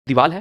दीवार है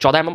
14 mm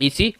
AC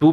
2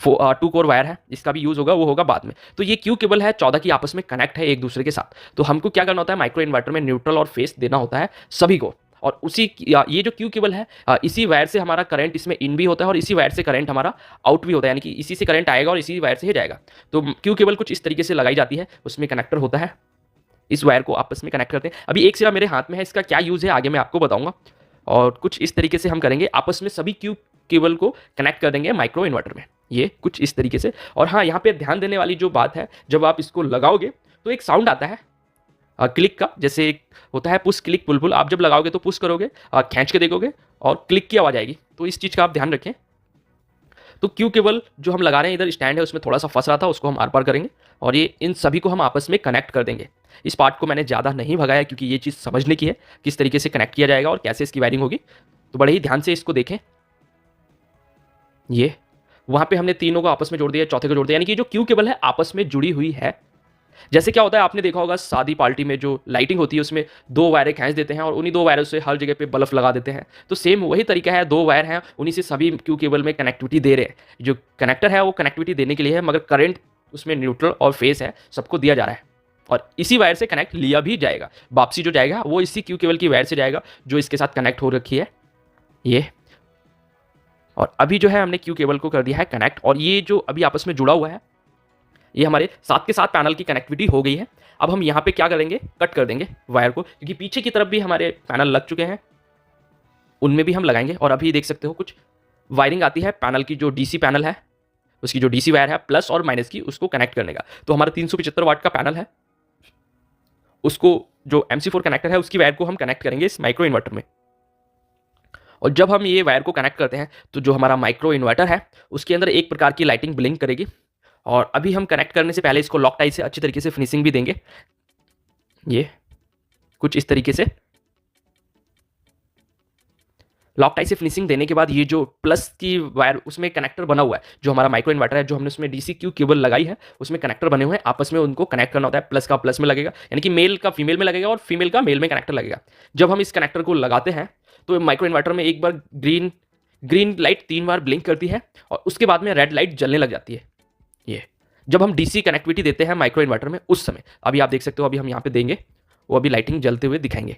two core wire है, इसका भी यूज़ होगा, वो होगा बाद में। तो ये क्यू केबल है 14 की आपस में कनेक्ट है एक दूसरे के साथ। तो हमको क्या करना होता है, माइक्रो इन्वर्टर में न्यूट्रल और फेस देना होता है सभी को। और उसी ये जो क्यू केबल है, इसी वायर से हमारा करंट इसमें इन भी होता है और इसी वायर से करंट हमारा आउट भी होता है, यानी कि इसी से करंट आएगा और इसी वायर से ही जाएगा। तो क्यू केबल कुछ इस तरीके से लगाई जाती है, उसमें कनेक्टर होता है, इस वायर को आपस में कनेक्ट करते हैं। अभी एक सिरा मेरे हाथ में है, इसका क्या यूज़ है आगे मैं आपको बताऊंगा। और कुछ इस तरीके से हम करेंगे, आपस में सभी क्यू केबल को कनेक्ट कर देंगे माइक्रो इन्वर्टर में, ये कुछ इस तरीके से। और हाँ, यहाँ पे ध्यान देने वाली जो बात है, जब आप इसको लगाओगे तो एक साउंड आता है क्लिक का, जैसे एक होता है पुश क्लिक पुल पुल। आप जब लगाओगे तो पुश करोगे, खींच के देखोगे और क्लिक की आवाज़ आएगी। तो इस चीज़ का आप ध्यान रखें। तो क्यू केबल जो हम लगा रहे हैं, इधर स्टैंड है उसमें थोड़ा सा फंस रहा था, उसको हम आर पार करेंगे और ये इन सभी को हम आपस में कनेक्ट कर देंगे। इस पार्ट को मैंने ज़्यादा नहीं भगाया क्योंकि ये चीज़ समझने की है, किस तरीके से कनेक्ट किया जाएगा और कैसे इसकी वायरिंग होगी। तो बड़े ही ध्यान से इसको देखें। ये वहाँ पे हमने तीनों को आपस में जोड़ दिया, चौथे को जोड़ दिया, यानी कि जो क्यू केबल है आपस में जुड़ी हुई है। जैसे क्या होता है, आपने देखा होगा शादी पार्टी में जो लाइटिंग होती है उसमें दो वायरें खींच देते हैं और उन्हीं दो वायरों से हर जगह पे बल्ब लगा देते हैं। तो सेम वही तरीका है, दो वायर हैं, उन्हीं से सभी क्यू केबल में कनेक्टिविटी दे रहे हैं। जो कनेक्टर है वो कनेक्टिविटी देने के लिए है, मगर करंट उसमें न्यूट्रल और फेस है, सबको दिया जा रहा है और इसी वायर से कनेक्ट लिया भी जाएगा। वापसी जो जाएगा वो इसी क्यू केबल की वायर से जाएगा जो इसके साथ कनेक्ट हो रखी है ये। और अभी जो है हमने क्यू केबल को कर दिया है कनेक्ट, और ये जो अभी आपस में जुड़ा हुआ है ये हमारे साथ के साथ पैनल की कनेक्टिविटी हो गई है। अब हम यहाँ पे क्या करेंगे, कट कर देंगे वायर को, क्योंकि पीछे की तरफ भी हमारे पैनल लग चुके हैं, उनमें भी हम लगाएंगे। और अभी देख सकते हो कुछ वायरिंग आती है पैनल की, जो डीसी पैनल है उसकी जो डीसी वायर है प्लस और माइनस की, उसको कनेक्ट करने का। तो हमारा 375 वाट का पैनल है, उसको जो MC4 कनेक्टर है उसकी वायर को हम कनेक्ट करेंगे इस माइक्रो इन्वर्टर में। और जब हम ये वायर को कनेक्ट करते हैं तो जो हमारा माइक्रो इन्वर्टर है उसके अंदर एक प्रकार की लाइटिंग ब्लिंक करेगी। और अभी हम कनेक्ट करने से पहले इसको लॉक टाई से अच्छी तरीके से फिनिशिंग भी देंगे, ये कुछ इस तरीके से। लॉक टाई से फिनिशिंग देने के बाद ये जो प्लस की वायर उसमें कनेक्टर बना हुआ है, जो हमारा माइक्रो इन्वर्टर है, जो हमने उसमें डीसी क्यू केबल लगाई है उसमें कनेक्टर बने हुए हैं, आपस में उनको कनेक्ट करना होता है। प्लस का प्लस में लगेगा, यानी कि मेल का फीमेल में लगेगा और फीमेल का मेल में कनेक्टर लगेगा। जब हम इस कनेक्टर को लगाते हैं तो माइक्रो इन्वर्टर में एक बार ग्रीन लाइट 3 बार ब्लिंक करती है और उसके बाद में रेड लाइट जलने लग जाती है। ये जब हम डीसी कनेक्टिविटी देते हैं माइक्रो इन्वर्टर में उस समय, अभी आप देख सकते हो, अभी हम यहाँ पे देंगे, वो अभी लाइटिंग जलते हुए दिखाएंगे,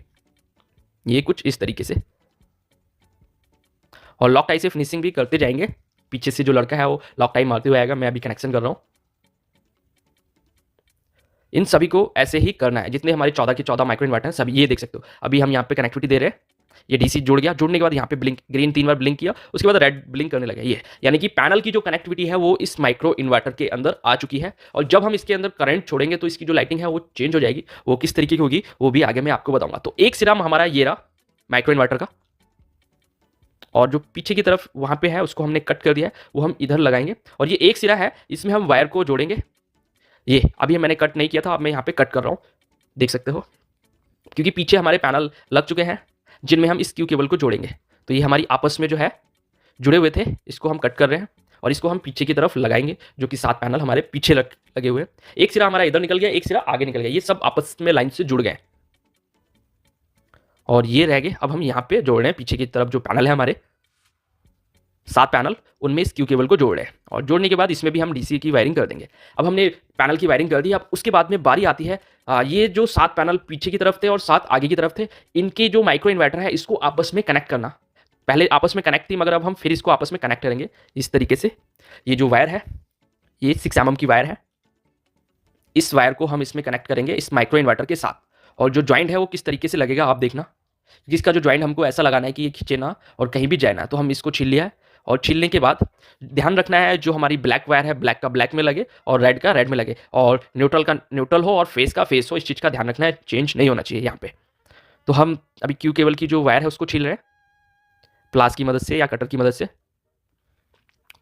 ये कुछ इस तरीके से। और लॉक टाई से फिनिशिंग भी करते जाएंगे। पीछे से जो लड़का है वो लॉक टाई मारते हुए आएगा, मैं अभी कनेक्शन कर रहा हूँ। इन सभी को ऐसे ही करना है, जितने हमारे 14 के 14 माइक्रो इन्वर्टर हैं सभी, ये देख सकते हो। अभी हम यहाँ पे कनेक्टिविटी दे रहे हैं, ये डीसी जुड़ गया, जुड़ने के बाद यहाँ पे ब्लिंक ग्रीन 3 बार ब्लिंक किया, उसके बाद रेड ब्लिंक करने लगा, ये यानी कि पैनल की जो कनेक्टिविटी है वो इस माइक्रो इन्वर्टर के अंदर आ चुकी है। और जब हम इसके अंदर करंट छोड़ेंगे तो इसकी जो लाइटिंग है वो चेंज हो जाएगी, वो किस तरीके की होगी वो भी आगे मैं आपको बताऊंगा। तो एक सिरा हमारा ये रहा माइक्रो इन्वर्टर का, और जो पीछे की तरफ वहाँ पे है उसको हमने कट कर दिया है, वो हम इधर लगाएंगे। और ये एक सिरा है, इसमें हम वायर को जोड़ेंगे। ये अभी मैंने कट नहीं किया था, अब मैं यहाँ पे कट कर रहा हूँ, देख सकते हो, क्योंकि पीछे हमारे पैनल लग चुके हैं जिनमें हम इस क्यू केबल को जोड़ेंगे। तो ये हमारी आपस में जो है जुड़े हुए थे, इसको हम कट कर रहे हैं और इसको हम पीछे की तरफ लगाएंगे, जो कि 7 पैनल हमारे पीछे लगे हुए हैं। एक सिरा हमारा इधर निकल गया, एक सिरा आगे निकल गया, ये सब आपस में लाइन से जुड़ गए और ये रह गए। अब हम यहाँ पे जोड़ रहे हैं पीछे की तरफ जो पैनल है हमारे 7 पैनल, उनमें इस क्यू केबल को जोड़ रहे हैं। और जोड़ने के बाद इसमें भी हम डीसी की वायरिंग कर देंगे। अब हमने पैनल की वायरिंग कर दी। अब उसके बाद में बारी आती है, ये जो 7 पैनल पीछे की तरफ थे और 7 आगे की तरफ थे, इनके जो माइक्रो इन्वर्टर है इसको आपस में कनेक्ट करना। पहले आपस में कनेक्ट थी, मगर अब हम फिर इसको आपस में कनेक्ट करेंगे इस तरीके से। ये जो वायर है ये 6 mm की वायर है, इस वायर को हम इसमें कनेक्ट करेंगे इस माइक्रो इन्वर्टर के साथ। और जो ज्वाइंट है वो किस तरीके से लगेगा आप देखना, क्योंकि इसका जो ज्वाइंट हमको ऐसा लगाना है कि ये खींचे ना और कहीं भी जाए ना। तो हम इसको छील लिया है, और छीलने के बाद ध्यान रखना है जो हमारी ब्लैक वायर है ब्लैक का ब्लैक में लगे और रेड का रेड में लगे, और न्यूट्रल का न्यूट्रल हो और फेस का फेस हो। इस चीज़ का ध्यान रखना है, चेंज नहीं होना चाहिए यहाँ पे। तो हम अभी क्यू केबल की जो वायर है उसको छील रहे हैं प्लास की मदद से या कटर की मदद से।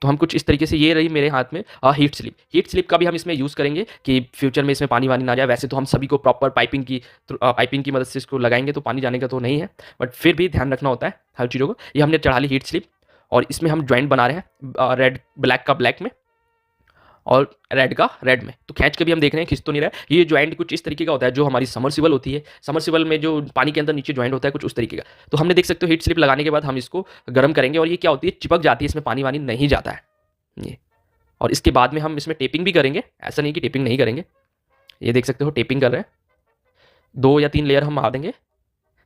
तो हम कुछ इस तरीके से, ये रही मेरे हाथ में हीट स्लिप का भी हम इसमें यूज़ करेंगे कि फ्यूचर में इसमें पानी वानी ना जाए। वैसे तो हम सभी को प्रॉपर पाइपिंग की मदद से इसको लगाएंगे तो पानी जाने का तो नहीं है, बट फिर भी ध्यान रखना होता है हर चीज़ों को। ये हमने चढ़ा ली हीट स्लिप, और इसमें हम ज्वाइंट बना रहे हैं रेड ब्लैक का ब्लैक में और रेड का रेड में। तो खींच के भी हम देख रहे हैं, खिंच तो नहीं रहा है। ये ज्वाइंट कुछ इस तरीके का होता है, जो हमारी समरसिबल होती है, समरसिबल में जो पानी के अंदर नीचे ज्वाइंट होता है कुछ उस तरीके का। तो हमने देख सकते हो हीट स्लिप लगाने के बाद हम इसको गर्म करेंगे, और ये क्या होती है चिपक जाती है, इसमें पानी वानी नहीं जाता है। ये और इसके बाद में हम इसमें टेपिंग भी करेंगे, ऐसा नहीं कि टेपिंग नहीं करेंगे। ये देख सकते हो टेपिंग कर रहे हैं, 2 या 3 लेयर हम मार देंगे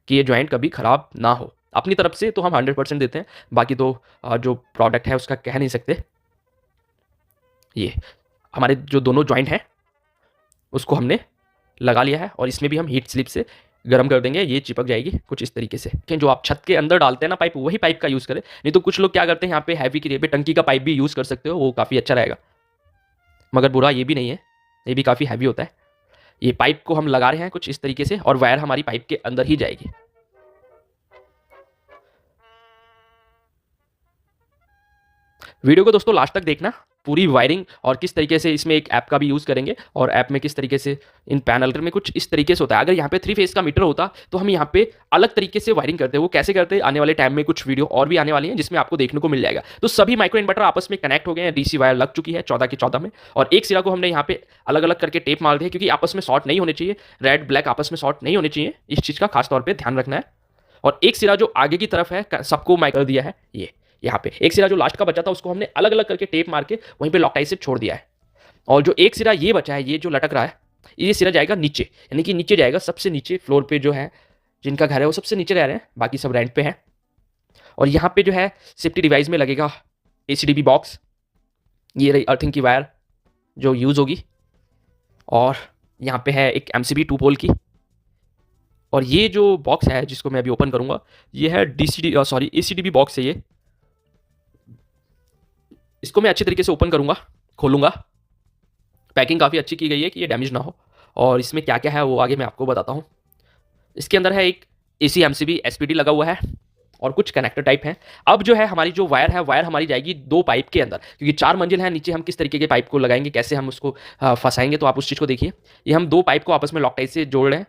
कि ये जॉइंट कभी ख़राब ना हो। अपनी तरफ से तो हम 100% देते हैं, बाकी तो जो प्रोडक्ट है उसका कह नहीं सकते। ये हमारे जो दोनों जॉइंट हैं उसको हमने लगा लिया है और इसमें भी हम हीट स्लिप से गर्म कर देंगे, ये चिपक जाएगी कुछ इस तरीके से। जो आप छत के अंदर डालते हैं ना पाइप, वही पाइप का यूज़ करें, नहीं तो कुछ लोग क्या करते हैं यहाँ पे हैवी की जगह पे टंकी का पाइप भी यूज़ कर सकते हो, वो काफ़ी अच्छा रहेगा, मगर बुरा ये भी नहीं है, ये भी काफ़ी हैवी होता है। ये पाइप को हम लगा रहे हैं कुछ इस तरीके से और वायर हमारी पाइप के अंदर ही जाएगी। वीडियो को दोस्तों लास्ट तक देखना, पूरी वायरिंग और किस तरीके से इसमें एक ऐप का भी यूज़ करेंगे और ऐप में किस तरीके से इन पैनल में कुछ इस तरीके से होता है। अगर यहाँ पे 3 फेज का मीटर होता तो हम यहाँ पे अलग तरीके से वायरिंग करते हैं, वो कैसे करते हैं आने वाले टाइम में कुछ वीडियो और भी आने वाली हैं जिसमें आपको देखने को मिल जाएगा। तो सभी माइक्रो इन्वर्टर आपस में कनेक्ट हो गए हैं, डीसी वायर लग चुकी है 14 की 14 में, और एक सिरा को हमने यहाँ पे अलग अलग करके टेप मार दिया क्योंकि आपस में शॉर्ट नहीं होने चाहिए, रेड ब्लैक आपस में शॉर्ट नहीं होने चाहिए, इस चीज़ का खास तौर पर ध्यान रखना है। और एक सिरा जो आगे की तरफ है सबको माइक्रो दिया है, ये यहाँ पे एक सिरा जो लास्ट का बचा था उसको हमने अलग अलग करके टेप मार के वहीं पे लॉकटाई से छोड़ दिया है। और जो एक सिरा ये बचा है, ये जो लटक रहा है, ये सिरा जाएगा नीचे, यानी कि नीचे जाएगा सबसे नीचे फ्लोर पे, जो है जिनका घर है वो सबसे नीचे रह रहे हैं, बाकी सब रेंट पे हैं। और यहाँ पे जो है सेफ्टी डिवाइस में लगेगा ACDB बॉक्स, ये रही अर्थिंग की वायर जो यूज़ होगी, और यहाँ पे है एक MCB 2 पोल की। और ये जो बॉक्स है जिसको मैं अभी ओपन करूँगा, ये है ACDB बॉक्स है ये। इसको मैं अच्छे तरीके से ओपन करूँगा, खोलूँगा। पैकिंग काफ़ी अच्छी की गई है कि ये डैमेज ना हो, और इसमें क्या क्या है वो आगे मैं आपको बताता हूँ। इसके अंदर है एक AC MCB SPD लगा हुआ है और कुछ कनेक्टर टाइप हैं। अब जो है हमारी जो वायर है, वायर हमारी जाएगी 2 पाइप के अंदर, क्योंकि 4 मंजिल है नीचे, हम किस तरीके के पाइप को लगाएंगे, कैसे हम उसको फंसाएंगे, तो आप उस चीज़ को देखिए। ये हम 2 पाइप को आपस में लॉकटाई से जोड़ रहे हैं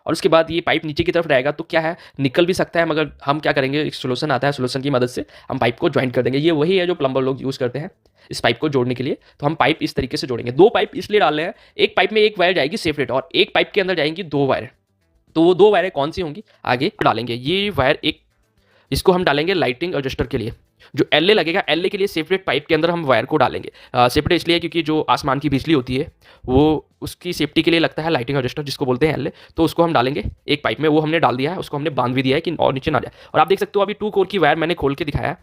और उसके बाद ये पाइप नीचे की तरफ रहेगा, तो क्या है निकल भी सकता है, मगर हम क्या करेंगे, एक सोल्यूशन आता है, सोल्यूशन की मदद से हम पाइप को ज्वाइंट कर देंगे। ये वही है जो प्लम्बर लोग यूज़ करते हैं इस पाइप को जोड़ने के लिए। तो हम पाइप इस तरीके से जोड़ेंगे, 2 पाइप इसलिए डाल रहे हैं, एक पाइप में एक वायर जाएगी सेपरेट और एक पाइप के अंदर जाएंगी 2 वायर। तो वो 2 वायरें कौन सी होंगी आगे डालेंगे। ये वायर एक, इसको हम डालेंगे लाइटिंग एडजस्टर के लिए, जो LA लगेगा, LA के लिए सेपरेट पाइप के अंदर हम वायर को डालेंगे। सेपरेट इसलिए क्योंकि जो आसमान की बिजली होती है वो उसकी सेफ्टी के लिए लगता है लाइटिंग एडजस्टर, जिसको बोलते हैं LA। तो उसको हम डालेंगे एक पाइप में, वो हमने डाल दिया है, उसको हमने बांध भी दिया है कि और नीचे ना जाए। और आप देख सकते हो अभी 2 कोर की वायर मैंने खोल के दिखाया है,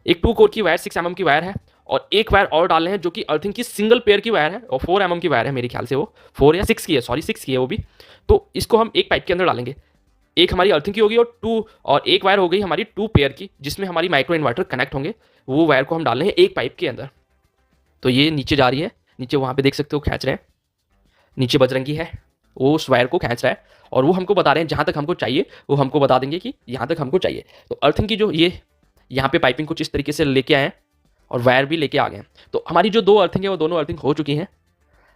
एक 2 कोर की वायर 6 mm की वायर है, और एक वायर और डाल रहे हैं जो कि अर्थिंग की सिंगल पेयर की वायर है, और 4 mm की वायर है मेरे ख्याल से, वो 4 या 6 की है, सॉरी 6 की है वो भी। तो इसको हम एक पाइप के अंदर डालेंगे, एक हमारी अर्थिंग की होगी और एक वायर हो गई हमारी 2 पेयर की, जिसमें हमारी माइक्रो इन्वर्टर कनेक्ट होंगे। वो वायर को हम डाल रहे हैं एक पाइप के अंदर। तो ये नीचे जा रही है, नीचे वहाँ पे देख सकते हो खींच रहे हैं, नीचे बजरंगी है वो उस वायर को खींच रहा है, और वो हमको बता रहे हैं जहाँ तक हमको चाहिए वो हमको बता देंगे कि यहाँ तक हमको चाहिए। तो अर्थिंग की जो ये यहाँ पे पाइपिंग कुछ इस तरीके से लेके आए हैं और वायर भी लेके आ गए हैं। तो हमारी जो 2 अर्थिंग है वो दोनों अर्थिंग हो चुकी हैं।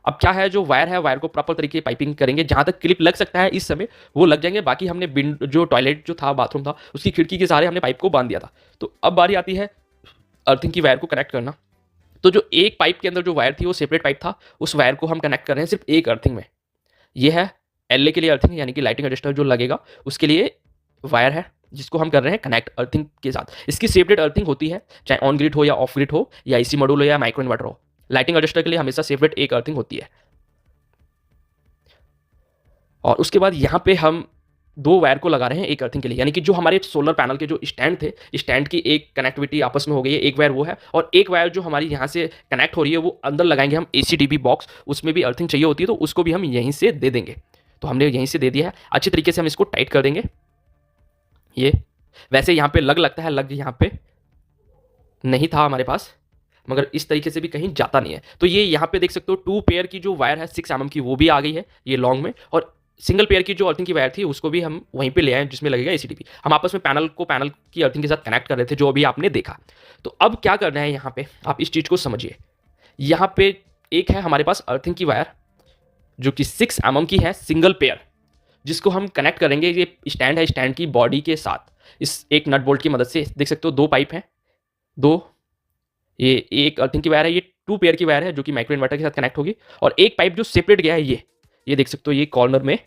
अब क्या है, जो वायर है वायर को प्रॉपर तरीके की पाइपिंग करेंगे, जहाँ तक क्लिप लग सकता है इस समय वो लग जाएंगे। बाकी हमने जो टॉयलेट जो था, बाथरूम था, उसकी खिड़की के सहारे हमने पाइप को बांध दिया था। तो अब बारी आती है अर्थिंग की वायर को कनेक्ट करना। तो जो एक पाइप के अंदर जो वायर थी वो सेपरेट पाइप था, उस वायर को हम कनेक्ट कर रहे हैं सिर्फ एक अर्थिंग में। ये है LA के लिए अर्थिंग, यानी कि लाइटिंग एडजस्टर जो लगेगा उसके लिए वायर है, जिसको हम कर रहे हैं कनेक्ट अर्थिंग के साथ। इसकी सेपरेट अर्थिंग होती है, चाहे ऑन ग्रिड हो या ऑफ ग्रिड हो, या AC मॉड्यूल हो या माइक्रो इन्वर्टर हो। लाइटिंग एडजस्टर के लिए हमेशा सेपरेट एक अर्थिंग होती है। और उसके बाद यहाँ पे हम 2 वायर को लगा रहे हैं एक अर्थिंग के लिए, यानी कि जो हमारे सोलर पैनल के जो स्टैंड थे, स्टैंड की एक कनेक्टिविटी आपस में हो गई है, एक वायर वो है, और एक वायर जो हमारी यहाँ से कनेक्ट हो रही है वो अंदर लगाएंगे हम ACDB बॉक्स, उसमें भी अर्थिंग चाहिए होती है, तो उसको भी हम यहीं से दे देंगे। तो हमने यहीं से दे दिया है, अच्छे तरीके से हम इसको टाइट कर देंगे। ये वैसे यहाँ पे लगता है, लग यहाँ पे नहीं था हमारे पास, मगर इस तरीके से भी कहीं जाता नहीं है। तो ये यहाँ पे देख सकते हो 2 पेयर की जो वायर है 6 mm की, वो भी आ गई है ये लॉन्ग में, और सिंगल पेयर की जो अर्थिंग की वायर थी उसको भी हम वहीं पे ले आए जिसमें लगेगा ACDB। हम आपस में पैनल की अर्थिंग के साथ कनेक्ट कर रहे थे, जो अभी आपने देखा। तो अब क्या करना है यहाँ पे, आप इस चीज़ को समझिए। यहाँ पे एक है हमारे पास अर्थिंग की वायर जो कि 6 mm की है, सिंगल पेयर, जिसको हम कनेक्ट करेंगे। ये स्टैंड है, स्टैंड की बॉडी के साथ इस एक नट बोल्ट की मदद से। देख सकते हो 2 पाइप हैं, 2, ये एक अर्थिंग की वायर है, ये 2 पेयर की वायर है जो कि माइक्रो इन्वर्टर के साथ कनेक्ट होगी, और एक पाइप जो सेपरेट गया है ये देख सकते हो, ये कॉर्नर में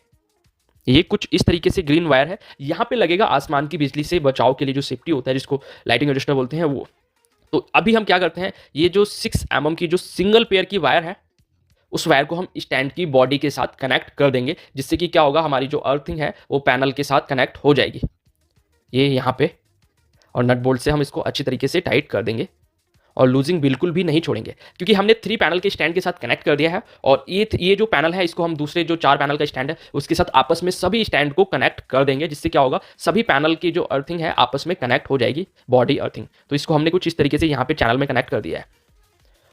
ये कुछ इस तरीके से ग्रीन वायर है। यहाँ पे लगेगा आसमान की बिजली से बचाव के लिए जो सेफ्टी होता है, जिसको लाइटिंग एडजस्टर बोलते हैं वो। तो अभी हम क्या करते हैं, ये जो 6 mm की जो सिंगल पेयर की वायर है, उस वायर को हम स्टैंड की बॉडी के साथ कनेक्ट कर देंगे, जिससे कि क्या होगा, हमारी जो अर्थिंग है वो पैनल के साथ कनेक्ट हो जाएगी, ये यहाँ पे। और नट बोल्ट से हम इसको अच्छी तरीके से टाइट कर देंगे और लूजिंग बिल्कुल भी नहीं छोड़ेंगे, क्योंकि हमने 3 पैनल के स्टैंड के साथ कनेक्ट कर दिया है। और ये जो पैनल है इसको हम दूसरे जो 4 पैनल का स्टैंड है उसके साथ आपस में सभी स्टैंड को कनेक्ट कर देंगे, जिससे क्या होगा, सभी पैनल की जो अर्थिंग है आपस में कनेक्ट हो जाएगी, बॉडी अर्थिंग। तो इसको हमने कुछ इस तरीके से यहाँ पे चैनल में कनेक्ट कर दिया है।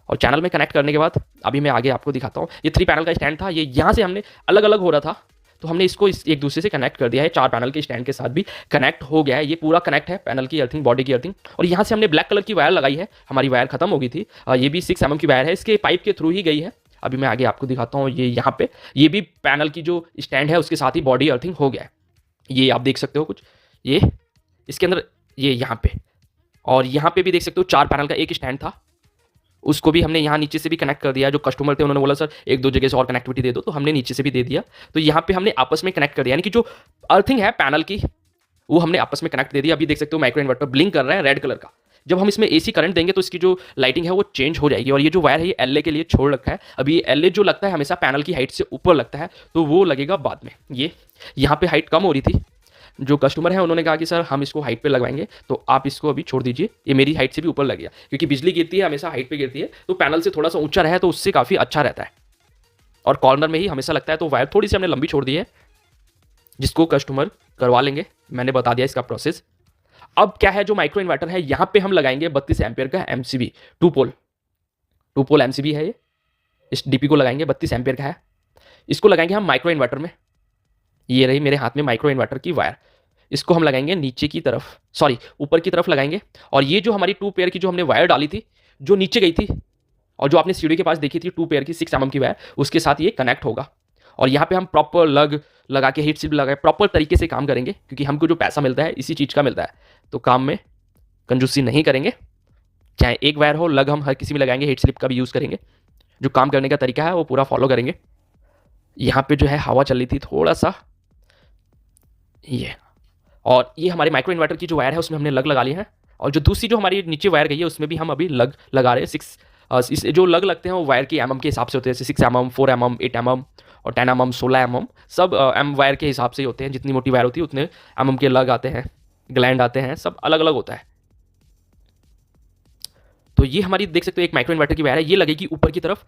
और चैनल में कनेक्ट करने के बाद अभी मैं आगे आपको दिखाता हूँ। ये 3 पैनल का स्टैंड था, ये यहाँ से हमने अलग अलग हो रहा था, तो हमने इसको एक दूसरे से कनेक्ट कर दिया है। 4 पैनल के स्टैंड के साथ भी कनेक्ट हो गया है, ये पूरा कनेक्ट है, पैनल की अर्थिंग, बॉडी की अर्थिंग। और यहाँ से हमने ब्लैक कलर की वायर लगाई है, हमारी वायर खत्म हो गई थी, ये भी 6 mm की वायर है, इसके पाइप के थ्रू ही गई है। अभी मैं आगे आपको दिखाता हूँ। ये यहाँ पे ये भी पैनल की जो स्टैंड है उसके साथ ही बॉडी अर्थिंग हो गया है, ये आप देख सकते हो कुछ, ये इसके अंदर, ये यहाँ पे। और यहाँ पे भी देख सकते हो 4 पैनल का एक स्टैंड था, उसको भी हमने यहाँ नीचे से भी कनेक्ट कर दिया। जो कस्टमर थे उन्होंने बोला सर 1-2 जगह से और कनेक्टिविटी दे दो, तो हमने नीचे से भी दे दिया। तो यहाँ पे हमने आपस में कनेक्ट कर दिया, यानी कि जो अर्थिंग है पैनल की वो हमने आपस में कनेक्ट दे दिया। अभी देख सकते हो माइक्रो इन्वर्टर ब्लिंक कर रहा है रेड कलर का। जब हम इसमें एसी करंट देंगे तो इसकी जो लाइटिंग है वो चेंज हो जाएगी। और ये जो वायर है ये एलए के लिए छोड़ रखा है। अभी ये एलए जो लगता है हमेशा पैनल की हाइट से ऊपर लगता है, तो वो लगेगा बाद में। ये यहाँ पे हाइट कम हो रही थी, जो कस्टमर है उन्होंने कहा कि सर हम इसको हाइट पे लगवाएंगे, तो आप इसको अभी छोड़ दीजिए, ये मेरी हाइट से भी ऊपर लग गया, क्योंकि बिजली गिरती है हमेशा हाइट पे गिरती है, तो पैनल से थोड़ा सा ऊंचा रहे तो उससे काफ़ी अच्छा रहता है। और कॉर्नर में ही हमेशा लगता है, तो वायर थोड़ी सी हमने लंबी छोड़ दी है, जिसको कस्टमर करवा लेंगे, मैंने बता दिया इसका प्रोसेस। अब क्या है, जो माइक्रो इन्वर्टर है यहाँ पे हम लगाएंगे 32 एम्पियर का एमसीबी, टू पोल एमसीबी है ये। इस डीपी को लगाएंगे, 32 एम्पियर का है, इसको लगाएंगे हम माइक्रो इन्वर्टर में। ये रही मेरे हाथ में माइक्रो इन्वर्टर की वायर, इसको हम लगाएंगे नीचे की तरफ, सॉरी ऊपर की तरफ लगाएंगे। और ये जो हमारी 2 पेयर की जो हमने वायर डाली थी, जो नीचे गई थी और जो आपने सीढ़ी के पास देखी थी 2 पेयर की 6 mm की वायर, उसके साथ ये कनेक्ट होगा। और यहाँ पे हम प्रॉपर लगा के हीट सिप लगा, प्रॉपर तरीके से काम करेंगे, क्योंकि हमको जो पैसा मिलता है इसी चीज़ का मिलता है, तो काम में कंजूसी नहीं करेंगे। चाहे एक वायर हो, लग हम हर किसी में लगाएंगे, हीट स्लिप का भी यूज़ करेंगे। जो काम करने का तरीका है वो पूरा फॉलो करेंगे। यहाँ पे जो है हवा चल रही थी थोड़ा सा, ये। और ये हमारे माइक्रो इन्वर्टर की जो वायर है उसमें हमने लगा ली है। और जो दूसरी जो हमारी नीचे वायर गई है उसमें भी हम अभी लगा रहे हैं। 6 जो लगते हैं वो वायर की mm के हिसाब से होते हैं, जैसे 6 mm, 4 mm, 8 mm और 10 mm, 16 mm, सब एम वायर के हिसाब से ही होते हैं। जितनी मोटी वायर होती है उतने mm के लग आते हैं, ग्लैंड आते हैं, सब अलग अलग होता है। तो ये हमारी देख सकते हो एक माइक्रो इन्वर्टर की वायर है, ये लगेगी ऊपर की तरफ।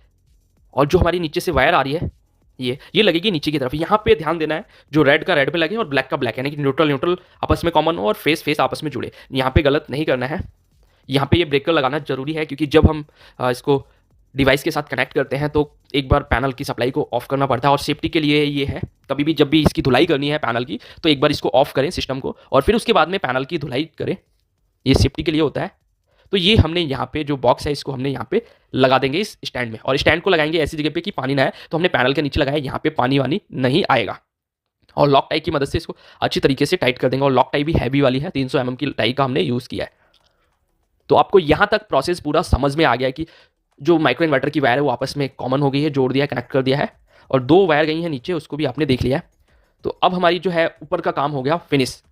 और जो हमारी नीचे से वायर आ रही है ये लगेगी नीचे की तरफ। यहाँ पे ध्यान देना है, जो रेड का रेड पे लगे और ब्लैक का ब्लैक, यानी कि न्यूट्रल आपस में कॉमन हो और फेस आपस में जुड़े। यहाँ पे गलत नहीं करना है। यहाँ पे ये ब्रेकर लगाना जरूरी है, क्योंकि जब हम इसको डिवाइस के साथ कनेक्ट करते हैं तो एक बार पैनल की सप्लाई को ऑफ करना पड़ता है। और सेफ्टी के लिए ये है, कभी भी जब भी इसकी धुलाई करनी है पैनल की, तो एक बार इसको ऑफ करें सिस्टम को, और फिर उसके बाद में पैनल की धुलाई करें, ये सेफ्टी के लिए होता है। तो ये हमने यहाँ पे जो बॉक्स है इसको हमने यहाँ पे लगा देंगे इस स्टैंड में। और स्टैंड को लगाएंगे ऐसी जगह पे कि पानी ना आए, तो हमने पैनल के नीचे लगाया, यहाँ पे पानी वानी नहीं आएगा। और लॉक टाई की मदद से इसको अच्छी तरीके से टाइट कर देंगे। और लॉक टाई भी हैवी वाली है, 300 mm की टाई का हमने यूज़ किया है। तो आपको यहाँ तक प्रोसेस पूरा समझ में आ गया कि जो माइक्रो इन्वर्टर की वायर है वो आपस में कॉमन हो गई है, जोड़ दिया, कनेक्ट कर दिया है। और 2 वायर गई हैं नीचे, उसको भी आपने देख लिया है। तो अब हमारी जो है ऊपर का काम हो गया फिनिश,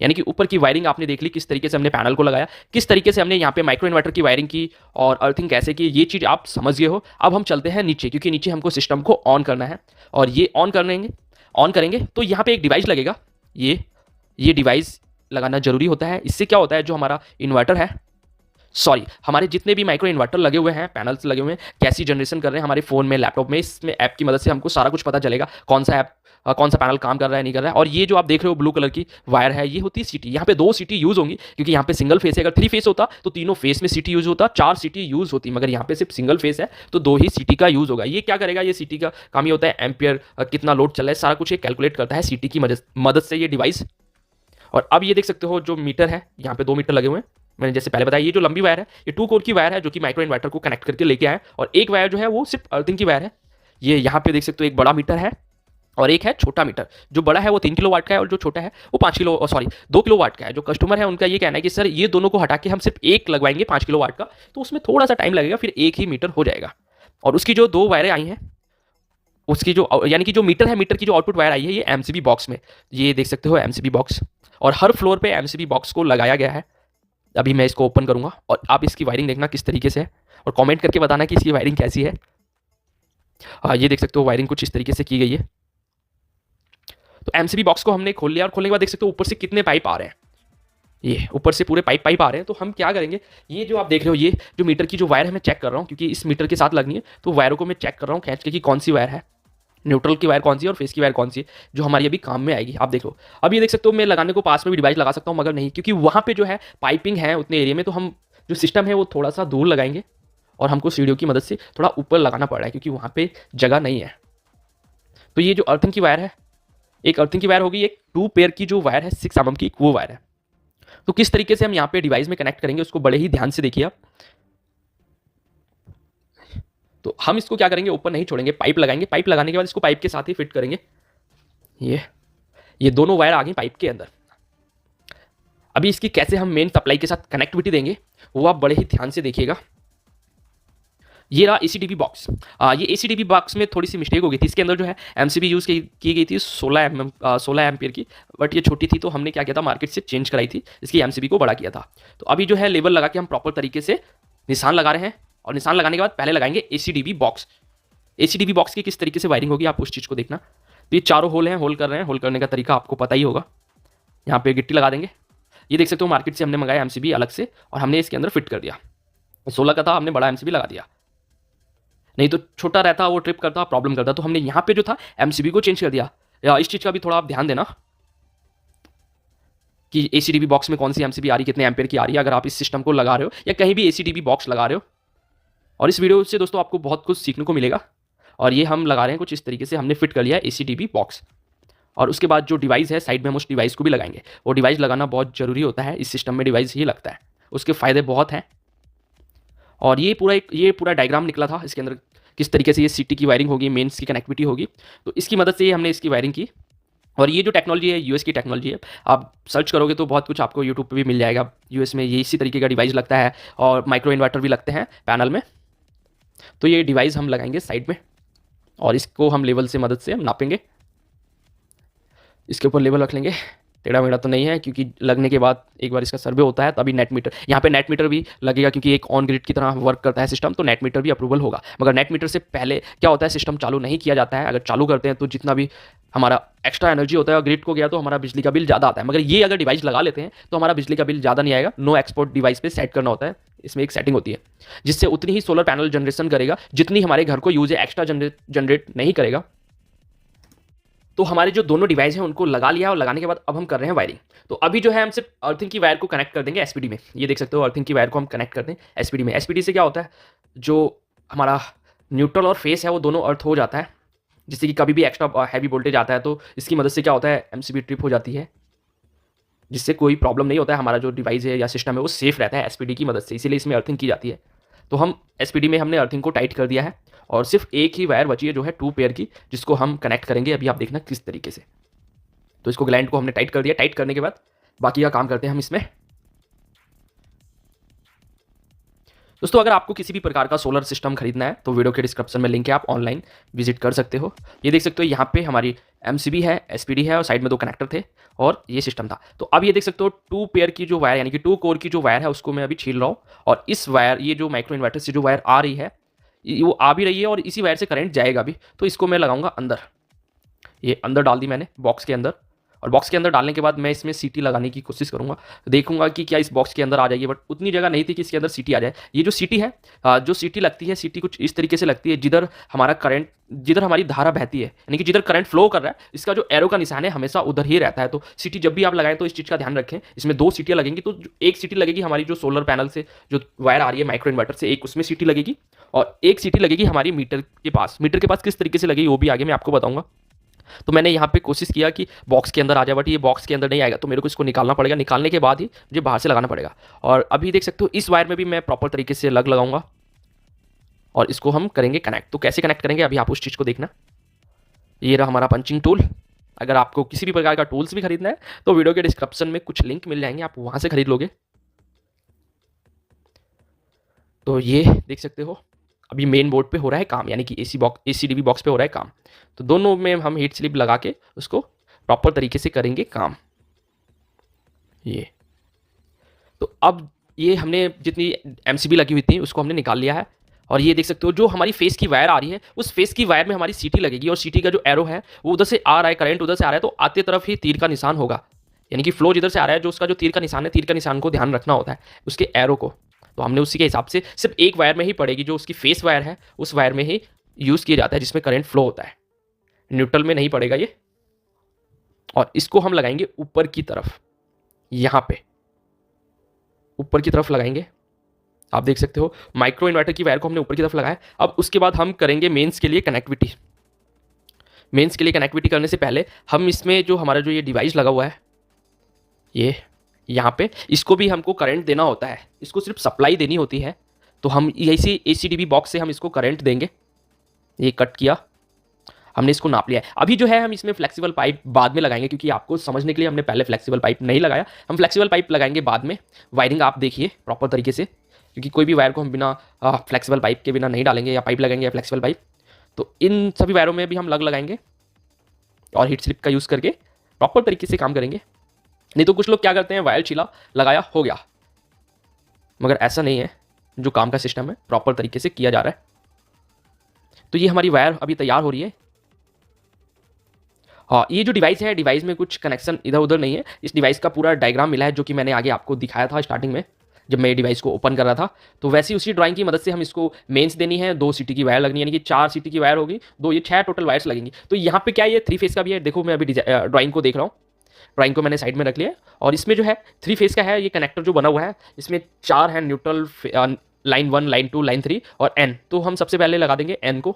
यानी कि ऊपर की वायरिंग आपने देख ली, किस तरीके से हमने पैनल को लगाया, किस तरीके से हमने यहाँ पे माइक्रो इन्वर्टर की वायरिंग की और अर्थिंग कैसे की, ये चीज़ आप समझ गए हो। अब हम चलते हैं नीचे, क्योंकि नीचे हमको सिस्टम को ऑन करना है। और ये ऑन करेंगे तो यहाँ पे एक डिवाइस लगेगा, ये डिवाइस लगाना जरूरी होता है। इससे क्या होता है, जो हमारा इन्वर्टर है, सॉरी हमारे जितने भी माइक्रो इन्वर्टर लगे हुए हैं, पैनल्स लगे हुए हैं, कैसी जनरेशन कर रहे हैं हमारे फ़ोन में, लैपटॉप में, इसमें ऐप की मदद से हमको सारा कुछ पता चलेगा, कौन सा पैनल काम कर रहा है, नहीं कर रहा है। और ये जो आप देख रहे हो ब्लू कलर की वायर है, ये होती है सीटी। यहाँ पे 2 सीटी यूज़ होंगी, क्योंकि यहाँ पे सिंगल फेस है। अगर 3 फेस होता तो तीनों फेस में सीटी यूज़ होता, 4 सीटी यूज़ होती, मगर यहाँ पे सिर्फ सिंगल फेस है तो 2 ही सीटी का यूज़ होगा। ये क्या करेगा, ये सीटी का काम ही होता है एम्पियर, कितना लोड चल रहा है, सारा कुछ ये कैलकुलेट करता है सीटी की मदद से ये डिवाइस। और अब ये देख सकते हो जो मीटर है, यहाँ पे 2 मीटर लगे हुए हैं। मैंने जैसे पहले बताया, ये जो लंबी वायर है ये 2 कोर की वायर है, जो कि माइक्रो इन्वर्टर को कनेक्ट करके लेके आए। और एक वायर जो है वो सिर्फ अर्थिंग की वायर है। ये यहाँ पे देख सकते हो एक बड़ा मीटर है और एक है छोटा मीटर। जो बड़ा है वो 3 किलो वाट का है और जो छोटा है वो 2 किलो वाट का है। जो कस्टमर है उनका ये कहना है कि सर ये दोनों को हटा के हम सिर्फ एक लगवाएंगे 5 किलो वाट का, तो उसमें थोड़ा सा टाइम लगेगा, फिर एक ही मीटर हो जाएगा। और उसकी जो 2 वायरें आई हैं, उसकी जो यानी कि जो मीटर है, मीटर की जो आउटपुट वायर आई है, ये एमसीबी बॉक्स में, ये देख सकते हो एमसीबी बॉक्स। और हर फ्लोर पे एमसीबी बॉक्स को लगाया गया है। अभी मैं इसको ओपन करूँगा और आप इसकी वायरिंग देखना किस तरीके से है, और कमेंट करके बताना कि इसकी वायरिंग कैसी है। ये देख सकते हो वायरिंग कुछ इस तरीके से की गई है। तो एमसीबी बॉक्स को हमने खोल लिया, और खोलने के बाद देख सकते हो ऊपर से कितने पाइप आ रहे हैं। ये ऊपर से पूरे पाइप आ रहे हैं। तो हम क्या करेंगे, ये जो आप देख रहे हो, ये जो मीटर की जो वायर है मैं चेक कर रहा हूँ, क्योंकि इस मीटर के साथ लगनी है। तो वायरों को मैं चेक कर रहा हूँ खींच के कि कौन सी वायर है, न्यूट्रल की वायर कौन सी है और फेस की वायर कौन सी है, जो हमारी अभी काम में आएगी। आप देख लो, अब ये देख सकते हो मैं लगाने को पास में भी डिवाइस लगा सकता हूँ, मगर नहीं, क्योंकि वहाँ पे जो है पाइपिंग है उतने एरिया में, तो हम जो सिस्टम है वो थोड़ा सा दूर लगाएंगे, और हमको सीढ़ियों की मदद से थोड़ा ऊपर लगाना पड़ रहा है, क्योंकि वहाँ पे जगह नहीं है। तो ये जो अर्थिंग की वायर है, एक अर्थिंग की वायर होगी, एक 2 पेयर की जो वायर है 6 mm की, वो वायर है। तो किस तरीके से हम यहाँ पे डिवाइस में कनेक्ट करेंगे उसको बड़े ही ध्यान से देखिए आप। तो हम इसको क्या करेंगे, ऊपर नहीं छोड़ेंगे, पाइप लगाएंगे। पाइप लगाने के बाद इसको पाइप के साथ ही फिट करेंगे। ये दोनों वायर आ गई पाइप के अंदर। अभी इसकी कैसे हम मेन सप्लाई के साथ कनेक्टिविटी देंगे वो आप बड़े ही ध्यान से देखिएगा। ये रहा एसीडीबी बॉक्स। ये एसीडीबी बॉक्स में थोड़ी सी मिस्टेक हो गई थी, इसके अंदर जो है एमसीबी यूज़ की गई थी 16 एम्पियर की, बट ये छोटी थी, तो हमने क्या किया था, मार्केट से चेंज कराई थी, इसकी एमसीबी को बड़ा किया था। तो अभी जो है लेवल लगा के हम प्रॉपर तरीके से निशान लगा रहे हैं, और निशान लगाने के बाद पहले लगाएंगे एसीडीबी बॉक्स। एसीडीबी बॉक्स की किस तरीके से वायरिंग होगी आप उस चीज़ को देखना। तो ये चारों होल हैं, होल कर रहे हैं, होल करने का तरीका आपको पता ही होगा। यहाँ पे गिट्टी लगा देंगे। ये देख सकते हो मार्केट से हमने मंगाया एमसीबी अलग से, और हमने इसके अंदर फिट कर दिया। 16 का था, हमने बड़ा एमसीबी लगा दिया, नहीं तो छोटा रहता वो ट्रिप करता प्रॉब्लम करता। तो हमने यहाँ पे जो था एमसीबी को चेंज कर दिया। या इस चीज़ का भी थोड़ा आप ध्यान देना कि एसीडीबी बॉक्स में कौन सी एमसीबी आ रही, कितने एम्पेयर की आ रही है, अगर आप इस सिस्टम को लगा रहे हो या कहीं भी एसीडीबी बॉक्स लगा रहे हो। और इस वीडियो से दोस्तों आपको बहुत कुछ सीखने को मिलेगा। और ये हम लगा रहे हैं कुछ इस तरीके से, हमने फिट कर लिया एसीडीबी बॉक्स। और उसके बाद जो डिवाइस है साइड में हम उस डिवाइस को भी लगाएंगे। वो डिवाइस लगाना बहुत ज़रूरी होता है, इस सिस्टम में डिवाइस ही लगता है, उसके फ़ायदे बहुत हैं। और ये पूरा डायग्राम निकला था इसके अंदर, किस तरीके से ये सीटी की वायरिंग होगी, मेंस की कनेक्टिविटी होगी। तो इसकी मदद से हमने इसकी वायरिंग की। और ये जो टेक्नोलॉजी है यूएस की टेक्नोलॉजी है, आप सर्च करोगे तो बहुत कुछ आपको यूट्यूब पे भी मिल जाएगा। यूएस में ये इसी तरीके का डिवाइस लगता है, और माइक्रो इन्वर्टर भी लगते हैं पैनल में। तो ये डिवाइस हम लगाएंगे साइड में, और इसको हम लेवल से मदद से हम नापेंगे। इसके ऊपर लेवल रख लेंगे, टेढ़ा मेढ़ा तो नहीं है, क्योंकि लगने के बाद एक बार इसका सर्वे होता है तभी नेट मीटर, यहाँ पे नेट मीटर भी लगेगा, क्योंकि एक ऑन ग्रिड की तरह वर्क करता है सिस्टम, तो नेट मीटर भी अप्रूवल होगा। मगर नेट मीटर से पहले क्या होता है, सिस्टम चालू नहीं किया जाता है। अगर चालू करते हैं तो जितना भी हमारा एक्स्ट्रा एनर्जी होता है ग्रिड को गया तो हमारा बिजली का बिल ज़्यादा आता है। मगर ये अगर डिवाइस लगा लेते हैं तो हमारा बिजली का बिल ज़्यादा नहीं आएगा। नो एक्सपोर्ट डिवाइस पे सेट करना होता है, इसमें एक सेटिंग होती है जिससे उतनी ही सोलर पैनल जनरेशन करेगा जितनी हमारे घर को यूज है, एक्स्ट्रा जनरेट नहीं करेगा। तो हमारे जो दोनों डिवाइस हैं उनको लगा लिया, और लगाने के बाद अब हम कर रहे हैं वायरिंग। तो अभी जो है हम सिर्फ अर्थिंग की वायर को कनेक्ट कर देंगे एसपीडी में। ये देख सकते हो अर्थिंग की वायर को हम कनेक्ट कर दें एसपीडी में। एसपीडी से क्या होता है, जो हमारा न्यूट्रल और फेस है वो दोनों अर्थ हो जाता है, जिससे कि कभी भी एक्स्ट्रा हैवी वोल्टेज आता है तो इसकी मदद से क्या होता है, एमसीबी ट्रिप हो जाती है, जिससे कोई प्रॉब्लम नहीं होता है। हमारा जो डिवाइस है या सिस्टम है वो सेफ रहता है एसपीडी की मदद से, इसीलिए इसमें अर्थिंग की जाती है। तो हम एसपीडी में हमने अर्थिंग को टाइट कर दिया है, और सिर्फ एक ही वायर बची है जो है 2 पेयर की, जिसको हम कनेक्ट करेंगे। अभी आप देखना किस तरीके से। तो इसको ग्लैंड को हमने टाइट कर दिया। टाइट करने के बाद बाकी का काम करते हैं हम इसमें। दोस्तों अगर आपको किसी भी प्रकार का सोलर सिस्टम खरीदना है तो वीडियो के डिस्क्रिप्शन में लिंक है, आप ऑनलाइन विजिट कर सकते हो। ये देख सकते हो यहाँ पे हमारी एमसीबी है, एसपीडी है, और साइड में 2 कनेक्टर थे, और ये सिस्टम था। तो अब ये देख सकते हो 2 पेयर की जो वायर, यानी कि 2 कोर की जो वायर है उसको मैं अभी छील रहा हूँ। और इस वायर, ये जो माइक्रो इन्वर्टर से जो वायर आ रही है वो आ भी रही है, और इसी वायर से करंट जाएगा भी। तो इसको मैं लगाऊंगा अंदर। ये अंदर डाल दी मैंने बॉक्स के अंदर, और बॉक्स के अंदर डालने के बाद मैं इसमें सीटी लगाने की कोशिश करूंगा, देखूंगा कि क्या इस बॉक्स के अंदर आ जाएगी। बट उतनी जगह नहीं थी कि इसके अंदर सीटी आ जाए। ये जो सीटी है, जो सीटी लगती है, सीटी कुछ इस तरीके से लगती है जिधर हमारा करंट, जिधर हमारी धारा बहती है, यानी कि जिधर करंट फ्लो कर रहा है, इसका जो एरो का निशान है हमेशा उधर ही रहता है। तो सीटी जब भी आप लगाएं तो इस चीज़ का ध्यान रखें। इसमें 2 सीटियाँ लगेंगी, तो एक सीटी लगेगी हमारी जो सोलर पैनल से जो वायर आ रही है माइक्रो इन्वर्टर से, एक उसमें सीटी लगेगी, और एक सीटी लगेगी हमारी मीटर के पास। मीटर के पास किस तरीके से लगेगी वो भी आगे मैं आपको बताऊंगा। तो मैंने यहाँ पे कोशिश किया कि बॉक्स के अंदर आ जाए, बट ये बॉक्स के अंदर नहीं आएगा, तो मेरे को इसको निकालना पड़ेगा। निकालने के बाद ही मुझे बाहर से लगाना पड़ेगा। और अभी देख सकते हो इस वायर में भी मैं प्रॉपर तरीके से लगाऊंगा, और इसको हम करेंगे कनेक्ट। तो कैसे कनेक्ट करेंगे अभी आप उस चीज़ को देखना। ये रहा हमारा पंचिंग टूल। अगर आपको किसी भी प्रकार का टूल्स भी खरीदना है तो वीडियो के डिस्क्रिप्शन में कुछ लिंक मिल जाएंगे, आप वहाँ से खरीद लोगे। तो ये देख सकते हो अभी मेन बोर्ड पे हो रहा है काम, यानी कि एसीडीबी बॉक्स पे हो रहा है काम। तो दोनों में हम हीट स्लिप लगा के उसको प्रॉपर तरीके से करेंगे काम। ये तो अब ये हमने जितनी MCB लगी हुई थी उसको हमने निकाल लिया है। और ये देख सकते हो जो हमारी फेस की वायर आ रही है, उस फेस की वायर में हमारी सीटी लगेगी, और सीटी का जो एरो है वो उधर से आ रहा है, करंट उधर से आ रहा है, तो आते तरफ ही तीर का निशान होगा, यानी कि फ्लो जिधर से आ रहा है, जो उसका जो तीर का निशान है, तीर का निशान को ध्यान रखना होता है उसके एरो को। तो हमने उसी के हिसाब से सिर्फ एक वायर में ही पड़ेगी, जो उसकी फेस वायर है उस वायर में ही यूज़ किया जाता है, जिसमें करंट फ्लो होता है, न्यूट्रल में नहीं पड़ेगा ये। और इसको हम लगाएंगे ऊपर की तरफ, यहाँ पे ऊपर की तरफ लगाएंगे। आप देख सकते हो माइक्रो इन्वर्टर की वायर को हमने ऊपर की तरफ लगाया। अब उसके बाद हम करेंगे मेंस के लिए कनेक्टिविटी। मेंस के लिए कनेक्टिविटी करने से पहले हम इसमें जो हमारा जो ये डिवाइस लगा हुआ है, ये यहाँ पे, इसको भी हमको करंट देना होता है, इसको सिर्फ सप्लाई देनी होती है। तो हम ऐसी ACDB बॉक्स से हम इसको करंट देंगे। ये कट किया, हमने इसको नाप लिया है। अभी जो है हम इसमें फ्लेक्सिबल पाइप बाद में लगाएंगे, क्योंकि आपको समझने के लिए हमने पहले फ्लेक्सिबल पाइप नहीं लगाया, हम फ्लेक्सिबल पाइप लगाएंगे बाद में। वायरिंग आप देखिए प्रॉपर तरीके से, क्योंकि कोई भी वायर को हम बिना फ्लेक्सिबल पाइप के बिना नहीं डालेंगे, या पाइप लगाएंगे या फ्लेक्सिबल पाइप। तो इन सभी वायरों में भी हम लगाएंगे और हीट स्लिप का यूज़ करके प्रॉपर तरीके से काम करेंगे। नहीं तो कुछ लोग क्या करते हैं, वायर छिला लगाया हो गया, मगर ऐसा नहीं है। जो काम का सिस्टम है प्रॉपर तरीके से किया जा रहा है। तो ये हमारी वायर अभी तैयार हो रही है। हाँ, ये जो डिवाइस है, डिवाइस में कुछ कनेक्शन इधर उधर नहीं है। इस डिवाइस का पूरा डायग्राम मिला है, जो कि मैंने आगे आपको दिखाया था स्टार्टिंग में जब मैं डिवाइस को ओपन कर रहा था। तो वैसे उसी ड्राइंग की मदद से हम इसको मेंस देनी है, 2 सीटी की वायर लगनी है, यानी कि 4 सीटी की वायर होगी, 2 ये 6 टोटल वायर्स लगेंगी। तो यहाँ पे क्या ये 3 फेस का भी है, देखो मैं अभी ड्राइंग को देख रहा हूँ, ड्राइंग को मैंने साइड में रख लिया। और इसमें जो है 3 फेस का है, ये कनेक्टर जो बना हुआ है, इसमें 4 है न्यूट्रल, लाइन 1, लाइन 2, लाइन 3 और N। तो हम सबसे पहले लगा देंगे N को,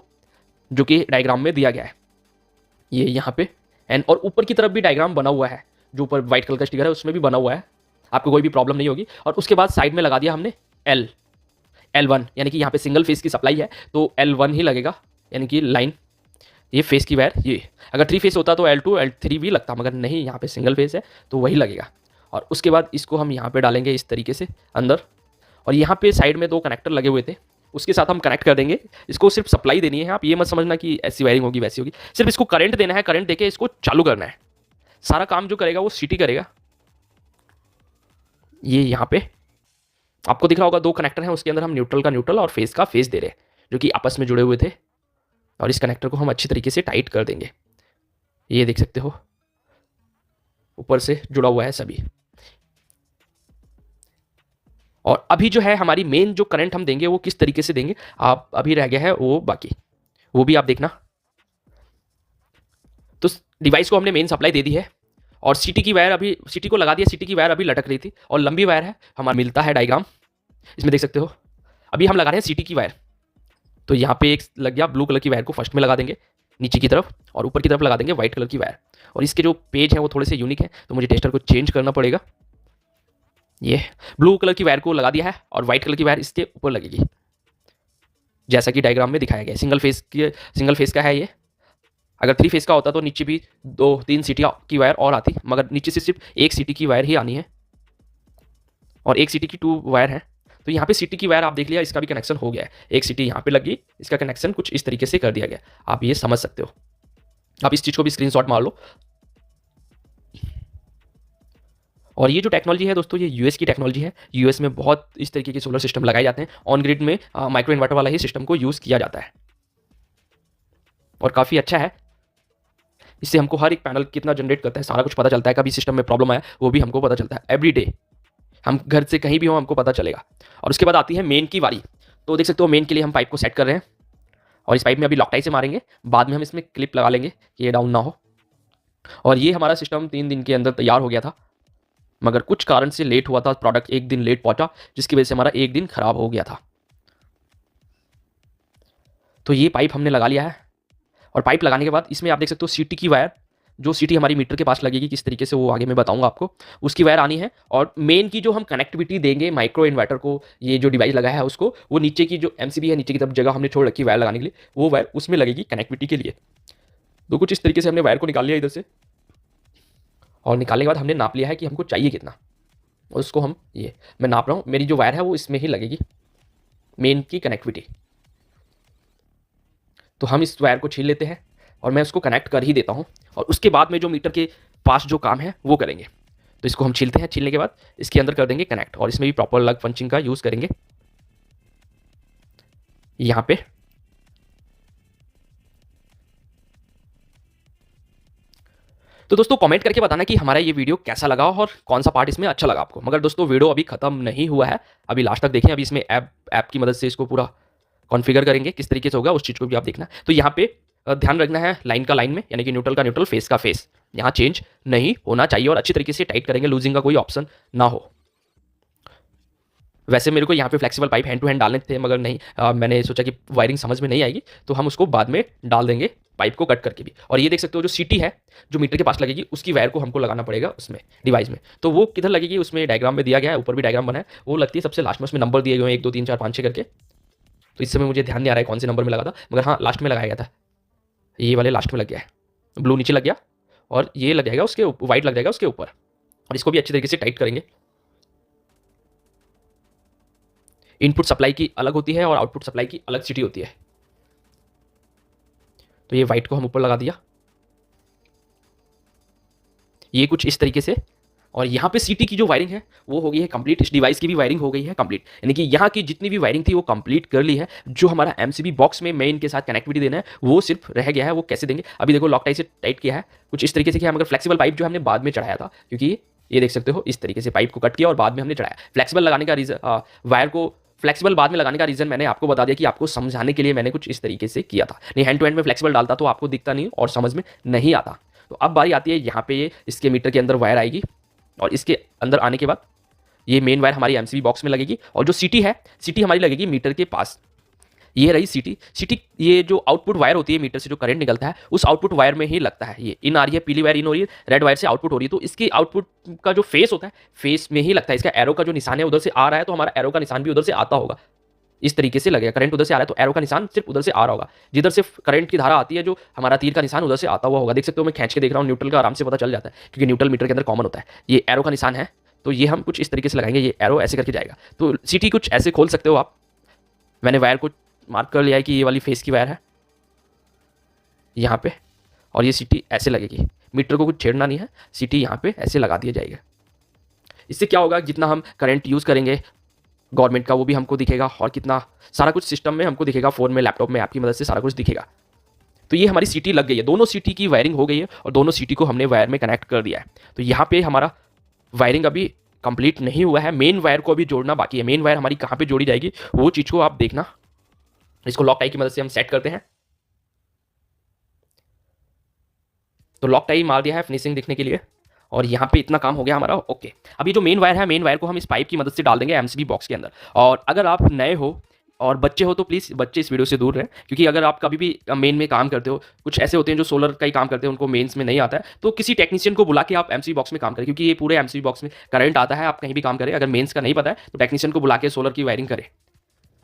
जो कि डायग्राम में दिया गया है, ये यहाँ पे N। और ऊपर की तरफ भी डायग्राम बना हुआ है, जो ऊपर व्हाइट कलर का स्टिकर है उसमें भी बना हुआ है, आपको कोई भी प्रॉब्लम नहीं होगी। और उसके बाद साइड में लगा दिया हमने L1, यानी कि यहाँ पे सिंगल फेस की सप्लाई है तो L1 ही लगेगा, यानी कि लाइन, ये फेस की वायर। ये अगर 3 फेस होता तो L2 L3 भी लगता, मगर नहीं, यहाँ पे सिंगल फेस है तो वही लगेगा। और उसके बाद इसको हम यहाँ पे डालेंगे इस तरीके से अंदर, और यहाँ पे साइड में 2 कनेक्टर लगे हुए थे, उसके साथ हम कनेक्ट कर देंगे। इसको सिर्फ सप्लाई देनी है, आप ये मत समझना कि ऐसी वायरिंग होगी वैसी होगी, सिर्फ इसको करंट देना है, करंट देके इसको चालू करना है। सारा काम जो करेगा वो सीटी करेगा। ये यहाँ पे आपको दिख रहा होगा 2 कनेक्टर हैं, उसके अंदर हम न्यूट्रल का न्यूट्रल और फेस का फेस दे रहे हैं, जो कि आपस में जुड़े हुए थे। और इस कनेक्टर को हम अच्छी तरीके से टाइट कर देंगे। ये देख सकते हो ऊपर से जुड़ा हुआ है सभी। और अभी जो है हमारी मेन जो करंट हम देंगे वो किस तरीके से देंगे, आप अभी रह गया है वो बाकी, वो भी आप देखना। तो डिवाइस को हमने मेन सप्लाई दे दी है, और सीटी की वायर अभी, सीटी को लगा दिया, सीटी की वायर अभी लटक रही थी, और लंबी वायर है हमारा, मिलता है डायग्राम इसमें देख सकते हो। अभी हम लगा रहे हैं सीटी की वायर, तो यहाँ पे एक लग गया, ब्लू कलर की वायर को फर्स्ट में लगा देंगे नीचे की तरफ, और ऊपर की तरफ लगा देंगे व्हाइट कलर की वायर। और इसके जो पेज है वो थोड़े से यूनिक है, तो मुझे टेस्टर को चेंज करना पड़ेगा। ये ब्लू कलर की वायर को लगा दिया है, और व्हाइट कलर की वायर इसके ऊपर लगेगी, जैसा कि डायग्राम में दिखाया गया है। सिंगल फेस का है ये। अगर 3 फेस का होता तो नीचे भी 2-3 सीटी की वायर और आती, मगर नीचे से सिर्फ 1 सीटी की वायर ही आनी है, और 1 सीटी की 2 वायर है। तो यहाँ पे सीटी की वायर आप देख लिया, इसका भी कनेक्शन हो गया है, 1 सीटी यहाँ पे लगी, इसका कनेक्शन कुछ इस तरीके से कर दिया गया। आप ये समझ सकते हो, आप इस चीज़ को भी स्क्रीनशॉट मार लो। और ये जो टेक्नोलॉजी है दोस्तों, ये यूएस की टेक्नोलॉजी है। यूएस में बहुत इस तरीके के सोलर सिस्टम लगाए जाते हैं, ऑन ग्रिड में माइक्रो इन्वर्टर वाला ही सिस्टम को यूज़ किया जाता है, और काफ़ी अच्छा है। इससे हमको हर एक पैनल कितना जनरेट करता है सारा कुछ पता चलता है, कभी सिस्टम में प्रॉब्लम आया वो भी हमको पता चलता है, एवरी डे, हम घर से कहीं भी हो हमको पता चलेगा। और उसके बाद आती है मेन की बारी। तो देख सकते हो मेन के लिए हम पाइप को सेट कर रहे हैं, और इस पाइप में अभी लॉकटाई से मारेंगे, बाद में हम इसमें क्लिप लगा लेंगे कि ये डाउन ना हो। और ये हमारा सिस्टम 3 दिन के अंदर तैयार हो गया था, मगर कुछ कारण से लेट हुआ था, प्रोडक्ट 1 दिन लेट पहुंचा, जिसकी वजह से हमारा 1 दिन खराब हो गया था। तो ये पाइप हमने लगा लिया है, और पाइप लगाने के बाद इसमें आप देख सकते हो सीटी की वायर, जो सीटी हमारी मीटर के पास लगेगी किस तरीके से वो आगे मैं बताऊंगा आपको, उसकी वायर आनी है। और मेन की जो हम कनेक्टिविटी देंगे माइक्रो इन्वर्टर को, ये जो डिवाइस लगा है उसको, वो नीचे की जो MCB है, नीचे की तरफ जगह हमने छोड़ रखी वायर लगाने के लिए, वो वायर उसमें लगेगी कनेक्टिविटी के लिए। तो कुछ इस तरीके से हमने वायर को निकाल लिया इधर से, और निकालने के बाद हमने नाप लिया है कि हमको चाहिए कितना, और उसको हम, ये मैं नाप रहा हूँ, मेरी जो वायर है वो इसमें ही लगेगी, मेन की कनेक्टिविटी। तो हम इस वायर को छील लेते हैं, और मैं उसको कनेक्ट कर ही देता हूँ, और उसके बाद में जो मीटर के पास जो काम है वो करेंगे। तो इसको हम छीलते हैं, छीलने के बाद इसके अंदर कर देंगे कनेक्ट, और इसमें भी प्रॉपर लग पंचिंग का यूज़ करेंगे यहाँ पे। तो दोस्तों कमेंट करके बताना कि हमारा ये वीडियो कैसा लगा और कौन सा पार्ट इसमें अच्छा लगा आपको। मगर दोस्तों वीडियो अभी खत्म नहीं हुआ है, अभी लास्ट तक देखें। अभी इसमें ऐप की मदद से इसको पूरा कॉन्फ़िगर करेंगे, किस तरीके से होगा उस चीज़ को भी आप देखना। तो यहाँ पे ध्यान रखना है लाइन का लाइन में, यानी कि न्यूट्रल का न्यूट्रल, फेस का फेस, यहाँ चेंज नहीं होना चाहिए और अच्छी तरीके से टाइट करेंगे, लूजिंग का कोई ऑप्शन ना हो। वैसे मेरे को यहाँ पे flexible pipe hand to hand डालने थे, मगर नहीं, मैंने सोचा कि वायरिंग समझ में नहीं आएगी, तो हम उसको बाद में डाल देंगे पाइप को कट करके भी। और ये देख सकते हो जो सीटी है जो मीटर के पास लगेगी, उसकी वायर को हमको लगाना पड़ेगा उसमें डिवाइस में। तो वो किधर लगेगी उसमें डायग्राम में दिया गया है, ऊपर भी डायग्राम बना है, वो लगती है सबसे लास्ट में। उसमें नंबर दिए गए हैं 1 2 3 4 5 6 करके। तो इस समय मुझे ध्यान नहीं आ रहा है कौन से नंबर में लगा था, मगर हाँ लास्ट में लगाया गया था, ये वाले लास्ट में लग गया है। ब्लू नीचे लग गया और ये लग जाएगा उसके वाइट लग जाएगा उसके ऊपर। और इसको भी अच्छी तरीके से टाइट करेंगे। इनपुट सप्लाई की अलग होती है और आउटपुट सप्लाई की अलग सीटी होती है। तो ये वाइट को हम ऊपर लगा दिया, ये कुछ इस तरीके से। और यहाँ पे सीटी की जो वायरिंग है वो हो गई है कंप्लीट, इस डिवाइस की भी वायरिंग हो गई है कंप्लीट, यानी कि यहाँ की जितनी भी वायरिंग थी वो कंप्लीट कर ली है। जो हमारा एमसीबी बॉक्स में मेन के साथ कनेक्टिविटी देना है वो सिर्फ रह गया है, वो कैसे देंगे अभी देखो। लॉक टाई से टाइट किया है कुछ इस तरीके से किया, मगर फ्लेक्सिबल पाइप जो हमने बाद में चढ़ाया था, क्योंकि ये देख सकते हो इस तरीके से पाइप को कट किया और बाद में हमने चढ़ाया। फ्लेक्सिबल लगाने का रीजन, वायर को फ्लेक्सिबल बाद में लगाने का रीजन मैंने आपको बता दिया कि आपको समझाने के लिए मैंने कुछ इस तरीके से किया था। नहीं हैंड टू हैंड में फ्लेक्सिबल डालता तो आपको दिखता नहीं और समझ में नहीं आता। तो अब बारी आती है यहाँ पे, ये इसके मीटर के अंदर वायर आएगी और इसके अंदर आने के बाद ये मेन वायर हमारी एमसीबी बॉक्स में लगेगी। और जो सीटी है, सीटी हमारी लगेगी मीटर के पास। ये रही सीटी। ये जो आउटपुट वायर होती है मीटर से जो करंट निकलता है, उस आउटपुट वायर में ही लगता है। ये इन आ रही है, पीली वायर इन हो रही है, रेड वायर से आउटपुट हो रही है। तो इसके आउटपुट का जो फेस होता है, फेस में ही लगता है। इसका एरो का जो निशान है उधर से आ रहा है, तो हमारा एरो का निशान भी उधर से आता होगा। इस तरीके से लगेगा, करंट उधर से आ रहा है तो एरो का निशान सिर्फ उधर से आ रहा होगा। जिधर से करंट की धारा आती है, जो हमारा तीर का निशान उधर से आता हुआ होगा। देख सकते हो मैं खींच के देख रहा हूँ, न्यूट्रल का आराम से पता चल जाता है, क्योंकि न्यूट्रल मीटर के अंदर कॉमन होता है। ये एरो का निशान है, तो ये हम कुछ इस तरीके से लगाएंगे, ये एरो ऐसे करके जाएगा। तो सीटी कुछ ऐसे खोल सकते हो आप। मैंने वायर को मार्क कर लिया है कि ये वाली फेस की वायर है यहाँ पे, और ये सीटी ऐसे लगेगी। मीटर को कुछ छेड़ना नहीं है, सीटी यहाँ पे ऐसे लगा दिया जाएगा। इससे क्या होगा, जितना हम करंट यूज़ करेंगे गवर्नमेंट का वो भी हमको दिखेगा, और कितना सारा कुछ सिस्टम में हमको दिखेगा, फ़ोन में लैपटॉप में ऐप की मदद से सारा कुछ दिखेगा। तो ये हमारी सीटी लग गई है, दोनों सीटी की वायरिंग हो गई है और दोनों सीटी को हमने वायर में कनेक्ट कर दिया है। तो यहाँ पे हमारा वायरिंग अभी कंप्लीट नहीं हुआ है, मेन वायर को अभी जोड़ना बाकी है। मेन वायर हमारी कहाँ पे जोड़ी जाएगी वो चीज़ को आप देखना। इसको लॉक टाई की मदद से हम सेट करते हैं। तो लॉक टाई मार दिया है फिनिशिंग दिखने के लिए, और यहाँ पे इतना काम हो गया हमारा। ओके, अभी जो मेन वायर है, मेन वायर को हम इस पाइप की मदद से डाल देंगे एमसीबी बॉक्स के अंदर। और अगर आप नए हो और बच्चे हो तो प्लीज़ बच्चे इस वीडियो से दूर रहें, क्योंकि अगर आप कभी भी मेन में काम करते हो, कुछ ऐसे होते हैं जो सोलर का ही काम करते हैं, उनको मेन्स में नहीं आता है, तो किसी टेक्नीशियन को बुला के आप एमसीबी बॉक्स में काम करें, क्योंकि ये पूरे एमसीबी बॉक्स में करंट आता है। आप कहीं भी काम करें, अगर मेन्स का नहीं पता है तो टेक्नीशियन को बुला के सोलर की वायरिंग करें।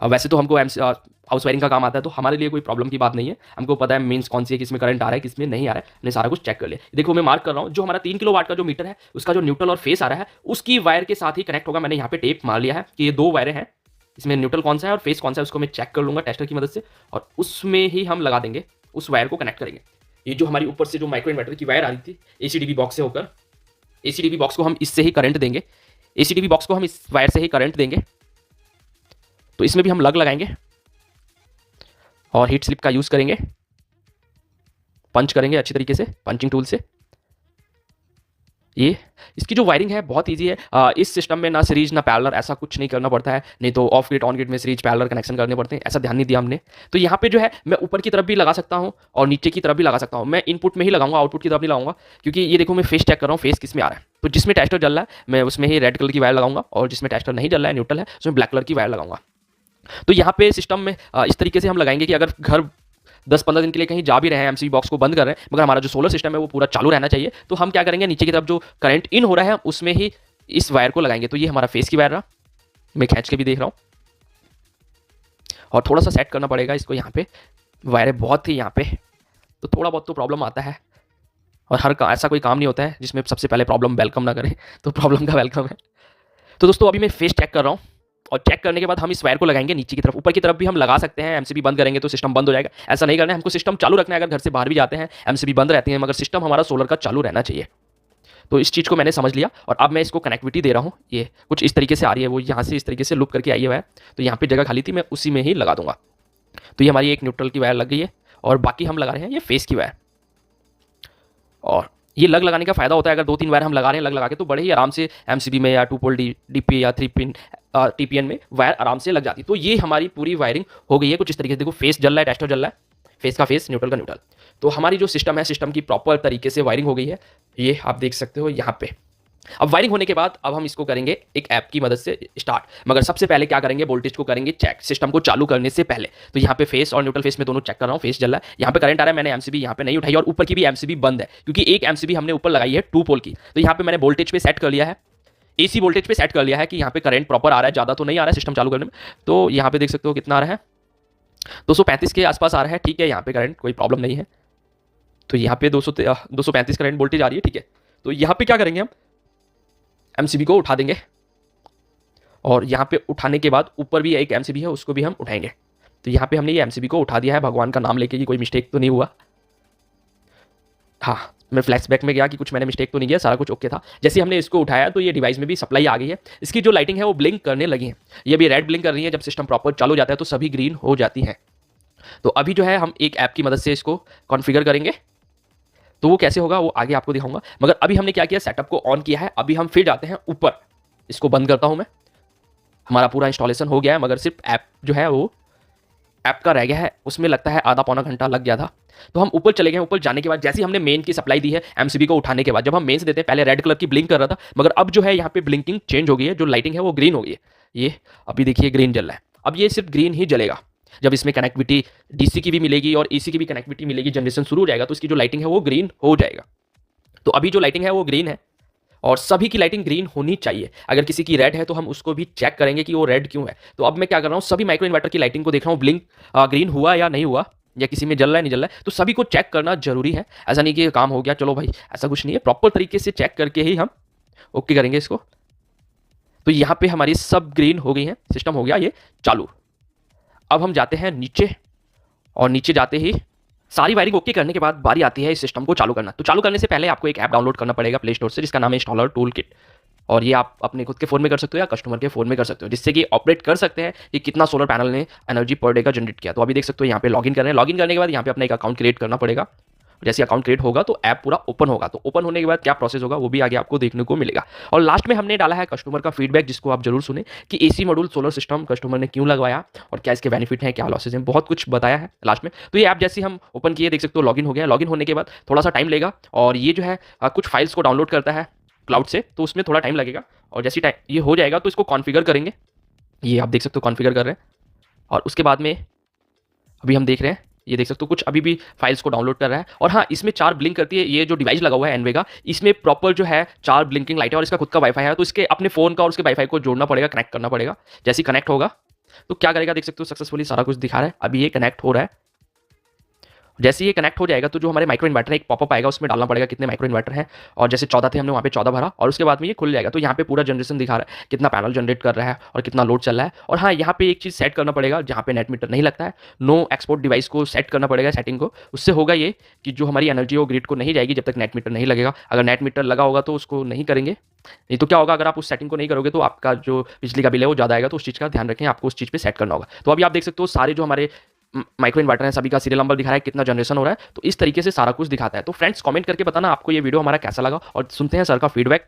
अब वैसे तो हमको हाउस वायरिंग का काम आता है, तो हमारे लिए कोई प्रॉब्लम की बात नहीं है। हमको पता है मीन्स कौन सी है, किसमें करंट आ रहा है, किसमें नहीं आ रहा है, हमने सारा कुछ चेक कर लिया। देखो मैं मार्क कर रहा हूँ, जो हमारा 3 किलोवाट का जो मीटर है, उसका जो न्यूट्रल और फेस आ रहा है, उसकी वायर के साथ ही कनेक्ट होगा। मैंने यहाँ पे टेप मार लिया है कि ये 2 वायरें हैं, इसमें न्यूट्रल कौन सा है और फेस कौन सा है, उसको मैं चेक कर लूँगा टेस्टर की मदद से, और उसमें ही हम लगा देंगे, उस वायर को कनेक्ट करेंगे। ये जो हमारी ऊपर से जो माइक्रो इन्वर्टर की वायर आ रही थी एसीडीबी बॉक्स से होकर, एसीडीबी बॉक्स को हम इससे ही करंट देंगे, एसीडीबी बॉक्स को हम इस वायर से ही करंट देंगे। तो इसमें भी हम लगाएंगे और हीट स्लिप का यूज़ करेंगे, पंच करेंगे अच्छी तरीके से पंचिंग टूल से। ये इसकी जो वायरिंग है बहुत इजी है। इस सिस्टम में ना सीरीज ना पैरेलल, ऐसा कुछ नहीं करना पड़ता है, नहीं तो ऑफ ग्रिड ऑन ग्रिड में सीरीज पैरेलल कनेक्शन करने पड़ते हैं, ऐसा ध्यान नहीं दिया हमने। तो यहाँ पे जो है मैं ऊपर की तरफ भी लगा सकता हूँ और नीचे की तरफ भी लगा सकता हूँ। मैं इनपुट में ही लगाऊंगा, आउटपुट की तरफ नहीं लगाऊंगा, क्योंकि ये देखो मैं फेस चेक कर रहा हूँ, फेस किस में आ रहा है। तो जिसमें टेस्टर जल रहा है मैं उसमें ही रेड कलर की वायर लगाऊंगा, और जिसमें टेस्टर नहीं जल रहा है, न्यूट्रल है, उसमें ब्लैक कलर की वायर लगाऊंगा। तो यहाँ पे सिस्टम में इस तरीके से हम लगाएंगे कि अगर घर 10-15 दिन के लिए कहीं जा भी रहे हैं, एमसीबी बॉक्स को बंद कर रहे हैं, मगर हमारा जो सोलर सिस्टम है वो पूरा चालू रहना चाहिए, तो हम क्या करेंगे, नीचे की तरफ जो करंट इन हो रहा है उसमें ही इस वायर को लगाएंगे। तो ये हमारा फेस की वायर रहा, मैं खींच के भी देख रहा हूँ, और थोड़ा सा सेट करना पड़ेगा इसको। यहाँ पे वायरें बहुत थी यहाँ पे, तो थोड़ा बहुत तो प्रॉब्लम आता है, और ऐसा कोई काम नहीं होता है जिसमें सबसे पहले प्रॉब्लम वेलकम ना करें, तो प्रॉब्लम का वेलकम है। तो दोस्तों अभी मैं फेस चेक कर रहा हूँ, और चेक करने के बाद हम इस वायर को लगाएंगे नीचे की तरफ। ऊपर की तरफ भी हम लगा सकते हैं, एमसीबी बंद करेंगे तो सिस्टम बंद हो जाएगा, ऐसा नहीं करना है, हमको सिस्टम चालू रखना है। अगर घर से बाहर भी जाते हैं एमसीबी बंद रहती है, मगर सिस्टम हमारा सोलर का चालू रहना चाहिए। तो इस चीज़ को मैंने समझ लिया और अब मैं इसको कनेक्टिविटी दे रहा हूँ। ये कुछ इस तरीके से आ रही है, वो यहाँ से इस तरीके से लूप करके आई है वायर, तो यहाँ पे जगह खाली थी, मैं उसी में ही लगा दूंगा। तो ये हमारी एक न्यूट्रल की वायर लग गई है और बाकी हम लगा रहे हैं ये फेस की वायर। और ये लग लगाने का फ़ायदा होता है, अगर 2-3 वायर हम लगा रहे हैं लग लगा के, तो बड़े ही आराम से एमसीबी में या 2 पोल डीपी या 3 पिन टीपीएन में वायर आराम से लग जाती है। तो ये हमारी पूरी वायरिंग हो गई है कुछ इस तरीके से। देखो फेस जल रहा है, टेस्टर जल रहा है, फेस का फेस, न्यूट्रल का न्यूट्रल। तो हमारी जो सिस्टम है, सिस्टम की प्रॉपर तरीके से वायरिंग हो गई है, ये आप देख सकते हो यहाँ पे। अब वायरिंग होने के बाद अब हम इसको करेंगे एक ऐप की मदद से स्टार्ट। मगर सबसे पहले क्या करेंगे, वोल्टेज को करेंगे चेक सिस्टम को चालू करने से पहले। तो यहाँ पे फेस और न्यूट्रल फेस में दोनों चेक कर रहा हूँ, फेस जल रहा है, यहाँ पे करंट आ रहा है, मैंने एमसीबी यहाँ पे नहीं उठाई और ऊपर की भी एमसीबी बंद है क्योंकि एक एमसीबी हमने ऊपर लगाई है 2 पोल की। तो यहाँ पे मैंने वोल्टेज पे सेट कर लिया है, एसी वोल्टेज पे सेट कर लिया है कि यहाँ पे करंट प्रॉपर आ रहा है, ज़्यादा तो नहीं आ रहा है सिस्टम चालू करने में। तो यहाँ पे देख सकते हो कितना आ रहा है, 235 के आसपास आ रहा है, ठीक है, यहाँ पे करंट कोई प्रॉब्लम नहीं है। तो यहाँ पे 235 करंट वोल्टेज आ रही है, ठीक है। तो यहाँ पे क्या करेंगे, हम एमसीबी को उठा देंगे और यहाँ पे उठाने के बाद ऊपर भी एक एमसीबी है, उसको भी हम उठाएंगे। तो यहाँ पे हमने ये एमसीबी को उठा दिया है, भगवान का नाम लेके कि कोई मिस्टेक तो नहीं हुआ। हाँ, मैं फ्लैशबैक में गया कि कुछ मैंने मिस्टेक तो नहीं किया, सारा कुछ ओके था। जैसे हमने इसको उठाया तो ये डिवाइस में भी सप्लाई आ गई है, इसकी जो लाइटिंग है वो ब्लिंक करने लगी है, ये भी रेड ब्लिंक कर रही है। जब सिस्टम प्रॉपर चालू हो जाता है तो सभी ग्रीन हो जाती हैं। तो अभी जो है हम एक ऐप की मदद से इसको कॉन्फ़िगर करेंगे, तो वो कैसे होगा वो आगे आपको दिखाऊंगा। मगर अभी हमने क्या किया, सेटअप को ऑन किया है, अभी हम फिर जाते हैं ऊपर। इसको बंद करता हूं मैं, हमारा पूरा इंस्टॉलेशन हो गया है, मगर सिर्फ ऐप जो है वो ऐप का रह गया है, उसमें लगता है आधा पौना घंटा लग गया था। तो हम ऊपर चले गए, ऊपर जाने के बाद जैसे ही हमने मेन की सप्लाई दी है एमसीबी को उठाने के बाद, जब हम मेन से देते हैं पहले रेड कलर की ब्लिंक कर रहा था, मगर अब जो है यहाँ पे ब्लिंकिंग चेंज हो गई है, जो लाइटिंग है वो ग्रीन हो गई है। ये अभी देखिए ग्रीन जल रहा है, अब ये सिर्फ ग्रीन ही जलेगा। जब इसमें कनेक्टिविटी डीसी की भी मिलेगी और एसी की भी कनेक्टिविटी मिलेगी, जनरेशन शुरू हो जाएगा, तो इसकी जो लाइटिंग है वो ग्रीन हो जाएगा। तो अभी जो लाइटिंग है वो ग्रीन है और सभी की लाइटिंग ग्रीन होनी चाहिए। अगर किसी की रेड है तो हम उसको भी चेक करेंगे कि वो रेड क्यों है। तो अब मैं क्या कर रहा हूँ, सभी माइक्रो इन्वर्टर की लाइटिंग को देख रहा हूँ, ब्लिंक ग्रीन हुआ या नहीं हुआ, या किसी में जल रहा है नहीं जल रहा है, तो सभी को चेक करना जरूरी है। ऐसा नहीं कि काम हो गया चलो भाई, ऐसा कुछ नहीं है, प्रॉपर तरीके से चेक करके ही हम ओके करेंगे इसको। तो यहाँ पे हमारी सब ग्रीन हो गई है, सिस्टम हो गया ये चालू। अब हम जाते हैं नीचे और नीचे जाते ही सारी वायरिंग ओके करने के बाद बारी आती है इस सिस्टम को चालू करना। तो चालू करने से पहले आपको एक ऐप डाउनलोड करना पड़ेगा प्ले स्टोर से, जिसका नाम है इंस्टॉलर टूल किट। और ये आप अपने खुद के फ़ोन में कर सकते हो या कस्टमर के फ़ोन में कर सकते हो, जिससे कि ऑपरेट कर सकते हैं कि कितना सोलर पैनल ने एनर्जी पर डे का जनरेट किया। तो अभी देख सकते हो यहाँ पे लॉगिन कर रहे हैं, लॉगिन करने के बाद यहाँ पे अपना एक अकाउंट क्रिएट करना पड़ेगा। जैसे अकाउंट क्रिएट होगा तो ऐप पूरा ओपन होगा, तो ओपन होने के बाद क्या प्रोसेस होगा वो भी आगे आपको देखने को मिलेगा। और लास्ट में हमने डाला है कस्टमर का फीडबैक, जिसको आप जरूर सुने कि AC module solar system customer ने क्यों लगवाया और क्या इसके बेनिफिट हैं, क्या लॉसेज हैं, बहुत कुछ बताया है लास्ट में। तो ये ऐप जैसे हम ओपन किए देख सकते हो लॉगिन हो गया। लॉगिन होने के बाद थोड़ा सा टाइम लेगा और ये जो है कुछ फाइल्स को डाउनलोड करता है क्लाउड से, तो उसमें थोड़ा टाइम लगेगा। और जैसे टाइम ये हो जाएगा तो इसको कॉन्फ़िगर करेंगे, ये आप देख सकते हो कॉन्फ़िगर कर रहे हैं। और उसके बाद में अभी हम देख रहे हैं, ये देख सकते हो कुछ अभी भी फाइल्स को डाउनलोड कर रहा है। और हाँ, इसमें 4 ब्लिंक करती है, ये जो डिवाइस लगा हुआ है एनवे का, इसमें प्रॉपर जो है 4 ब्लिंकिंग लाइट है और इसका खुद का वाईफाई है। तो इसके अपने फ़ोन का और उसके वाईफाई को जोड़ना पड़ेगा, कनेक्ट करना पड़ेगा। जैसे ही कनेक्ट होगा तो क्या करेगा, देख सकते हो सक्सेसफुली सारा कुछ दिखा रहा है, अभी ये कनेक्ट हो रहा है। जैसे ये कनेक्ट हो जाएगा तो जो हमारे माइक्रो इन्वर्टर है एक पॉपअप आएगा, उसमें डालना पड़ेगा कितने माइक्रो इन्वर्टर हैं, और जैसे 14 थे हमने वहाँ पे 14 भरा और उसके बाद में ये खुल जाएगा। तो यहाँ पे पूरा जनरेशन दिखा रहा है, कितना पैनल जनरेट कर रहा है और कितना लोड चल रहा है। और हाँ, यहाँ पे एक चीज़ सेट करना पड़ेगा, जहाँ पे नेट मीटर नहीं लगता है, नो एक्सपोर्ट डिवाइस को सेट करना पड़ेगा सेटिंग को। उससे होगा ये कि जो हमारी एनर्जी वो ग्रिड को नहीं जाएगी जब तक नेट मीटर नहीं लगेगा। अगर नेट मीटर लगा होगा तो उसको नहीं करेंगे, नहीं तो क्या होगा, अगर आप उस सेटिंग को नहीं करोगे तो आपका जो बिजली का बिल है वो ज़्यादा आएगा। तो उस चीज़ का ध्यान रखें, आपको उस चीज़ पे सेट करना होगा। तो अभी आप देख सकते हो सारे जो हमारे माइक्रो इन्वर्टर है सभी का सीरियल नंबर दिखा रहा है, कितना जनरेशन हो रहा है। तो इस तरीके से सारा कुछ दिखाता है। तो फ्रेंड्स कमेंट करके बताना आपको ये वीडियो हमारा कैसा लगा और सुनते हैं सर का फीडबैक।